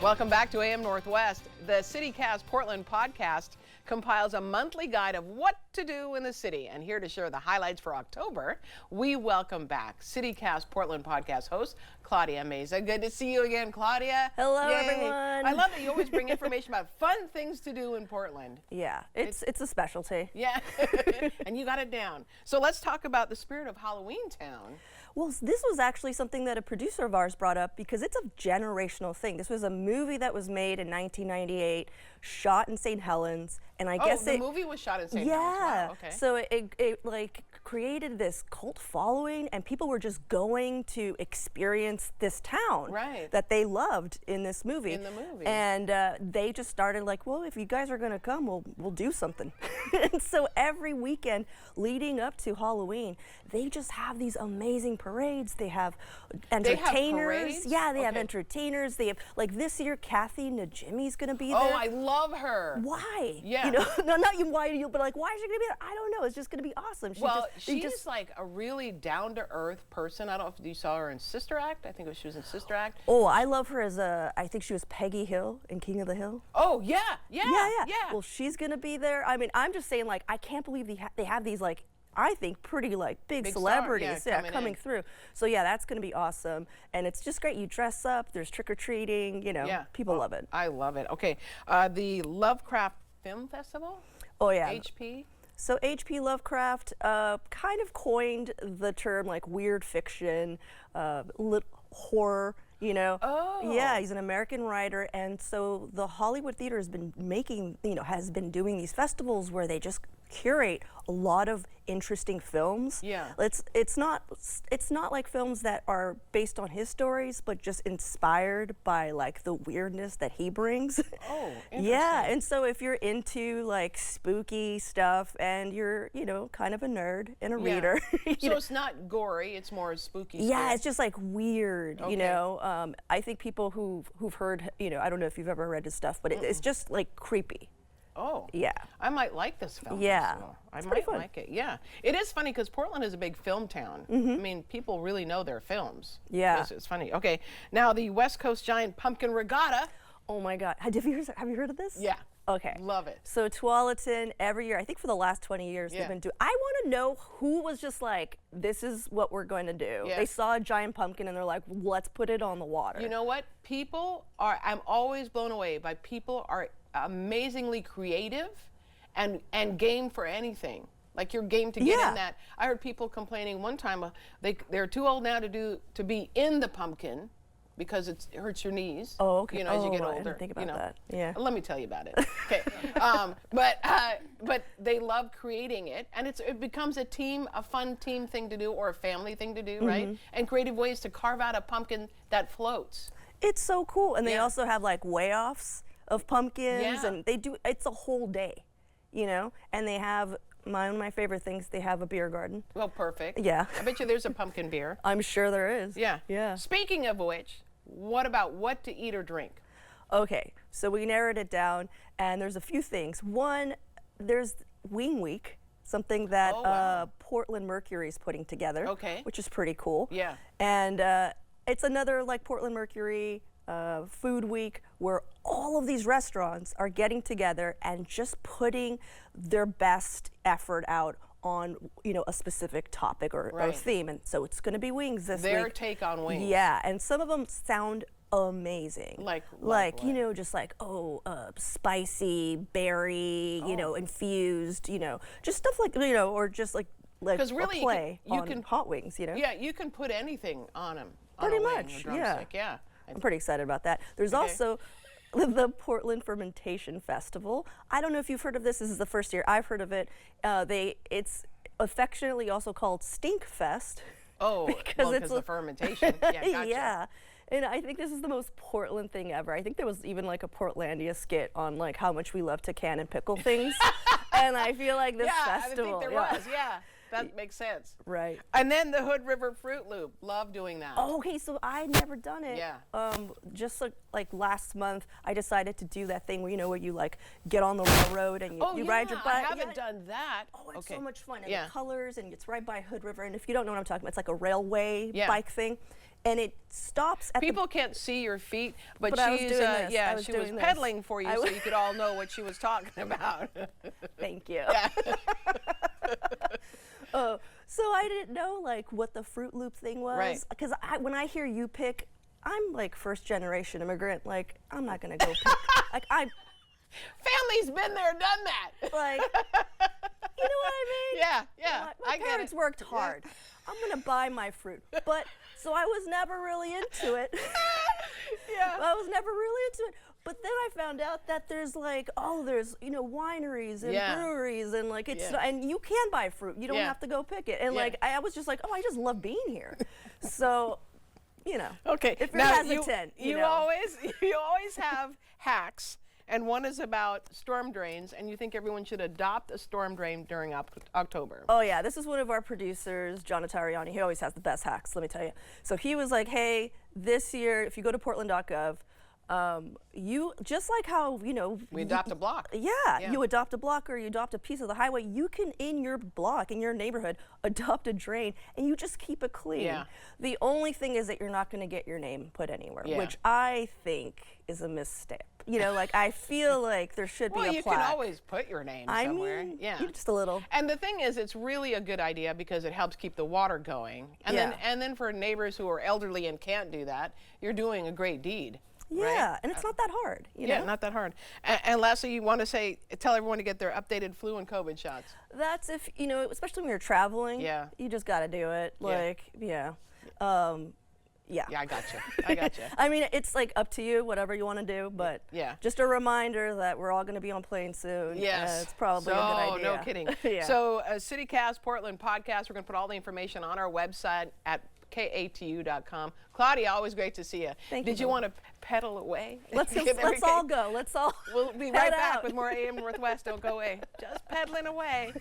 Welcome back to AM Northwest. The CityCast Portland podcast compiles a monthly guide of what to do in the city. And here to share the highlights for October, we welcome back CityCast Portland podcast host Claudia Meza. Good to see you again, Claudia. Hello, Yay. everyone. I love that you always bring information about fun things to do in Portland. Yeah, it's a specialty. Yeah, and you got it down. So let's talk about the spirit of Halloween Town. Well, this was actually something that a producer of ours brought up because it's a generational thing. This was a movie that was made in 1998, shot in St. Helens, and I guess the movie was shot in St. Helens. Wow, okay. So it like created this cult following, and people were just going to experience this town that they loved in this movie. And they just started like, well, if you guys are gonna come, we'll do something. And so every weekend leading up to Halloween, they just have these amazing parades. They have entertainers. They have parades? Yeah, they have entertainers. They have, like this year, Kathy Najimy's gonna be there. Oh, I love her. Why? Yeah. You know, no, not you. Why do you? But like, why is she gonna be there? I don't know. It's just gonna be awesome. She's like a really down-to-earth person. I don't know if you saw her in Sister Act. I think she was in Sister Act. Oh, I love her as I think she was Peggy Hill in King of the Hill. Oh yeah. Well, she's gonna be there. I mean, I'm just saying, like, I can't believe they have these like, I think pretty like big celebrities coming through. So yeah, that's gonna be awesome, and it's just great. You dress up. There's trick or treating. You know, people love it. I love it. Okay, the Lovecraft Film Festival. Oh yeah. HP. So H.P. Lovecraft kind of coined the term like weird fiction, horror. You know, yeah, he's an American writer, and so the Hollywood Theater has been has been doing these festivals where they just curate a lot of interesting films. Yeah. It's not like films that are based on his stories, but just inspired by like the weirdness that he brings. Oh, interesting. Yeah, and so if you're into like spooky stuff and you're, kind of a nerd and a reader. So it's not gory, it's more spooky stuff. Yeah, it's just like weird, I think people who've heard, I don't know if you've ever read his stuff, but it's just like creepy. Oh. Yeah. I might like this film. Yeah. I might like it. Yeah. It is funny because Portland is a big film town. I mean, people really know their films. Yeah. It's funny. Okay. Now the West Coast Giant Pumpkin Regatta. Oh my God. Have you heard of this? Yeah. Okay. Love it. So Tualatin, every year, I think for the last 20 years, they've been doing. I want to know who was just like, this is what we're going to do. Yeah. They saw a giant pumpkin and they're like, let's put it on the water. You know what? I'm always blown away by people are amazingly creative and game for anything. Like you're game to get in that. I heard people complaining one time they're too old now to be in the pumpkin because it hurts your knees. Oh, okay. As you get older. I didn't think about that. Yeah. Let me tell you about it. Okay. But they love creating it, and it becomes a fun team thing to do or a family thing to do, right? And creative ways to carve out a pumpkin that floats. It's so cool, and they also have like weigh-offs of pumpkins, and they do. It's a whole day, and they have. One of my favorite things, they have a beer garden. Well, perfect. Yeah. I bet you there's a pumpkin beer. I'm sure there is. Yeah. Yeah. Speaking of which, what about what to eat or drink? Okay, so we narrowed it down, and there's a few things. One, there's Wing Week, something that Portland Mercury is putting together, which is pretty cool. Yeah. And it's another like Portland Mercury food week where all of these restaurants are getting together and just putting their best effort out on a specific topic or theme, and so it's going to be wings this week. Their take on wings. Yeah, and some of them sound amazing. Like just like spicy, berry, infused, just stuff like or just like really a play you on can hot wings, Yeah, you can put anything on them. Pretty much, yeah. I'm pretty excited about that. There's also the Portland Fermentation Festival. I don't know if you've heard of this. This is the first year I've heard of it. It's affectionately also called Stink Fest. Oh, because it's the fermentation. Yeah, gotcha. Yeah. And I think this is the most Portland thing ever. I think there was even like a Portlandia skit on like how much we love to can and pickle things. And I feel like this festival. I think there was, yeah. That makes sense. Right. And then the Hood River Fruit Loop. Love doing that. Oh, okay, so I'd never done it. Yeah. Just like last month, I decided to do that thing where where you like get on the railroad and you ride your bike. I haven't done that. Oh, it's so much fun. And the colors, and it's right by Hood River. And if you don't know what I'm talking about, it's like a railway bike thing. and it stops at People can't see your feet, but I was she's doing this. yeah, she was pedaling for you so you could all know what she was talking about. Thank you. Yeah. Oh, so I didn't know like what the Fruit Loop thing was, Right. because when I hear you pick, I'm like first generation immigrant. Like I'm not gonna go pick. Like Family's been there, done that. like, you know what I mean? Yeah, yeah. My parents worked hard. I'm gonna buy my fruit, but so I was never really into it. Yeah. I was never really into it. But then I found out that there's like, there's wineries and breweries and like and you can buy fruit. You don't have to go pick it. And like I was just like, I just love being here. So, Okay. If you're hesitant, you always have hacks. And one is about storm drains, and you think everyone should adopt a storm drain during October. Oh yeah, this is one of our producers, John Atariani. He always has the best hacks, let me tell you. So he was like, hey, this year, if you go to portland.gov, you, just like how, we adopt a block. Yeah, you adopt a block or you adopt a piece of the highway, you can, in your block, in your neighborhood, adopt a drain, and you just keep it clean. Yeah. The only thing is that you're not going to get your name put anywhere, which I think is a misstep. Like I feel like there should be a plaque. Well, you can always put your name somewhere. I mean, just a little. And the thing is, it's really a good idea because it helps keep the water going. And then for neighbors who are elderly and can't do that, you're doing a great deed. Yeah, right? and it's not that hard. Yeah, not that hard. And lastly, you want to tell everyone to get their updated flu and COVID shots. That's if, especially when you're traveling. Yeah. You just got to do it. Like, yeah. Yeah, I gotcha. I mean, it's like up to you, whatever you want to do, but just a reminder that we're all going to be on planes soon. Yes. It's probably a good idea. No kidding. So, CityCast Portland podcast, we're going to put all the information on our website at katu.com. Claudia, always great to see you. Thank you. Did you want to pedal away? Let's all go. Let's all We'll be right back out. with more AM Northwest. Don't go away. Just pedaling away.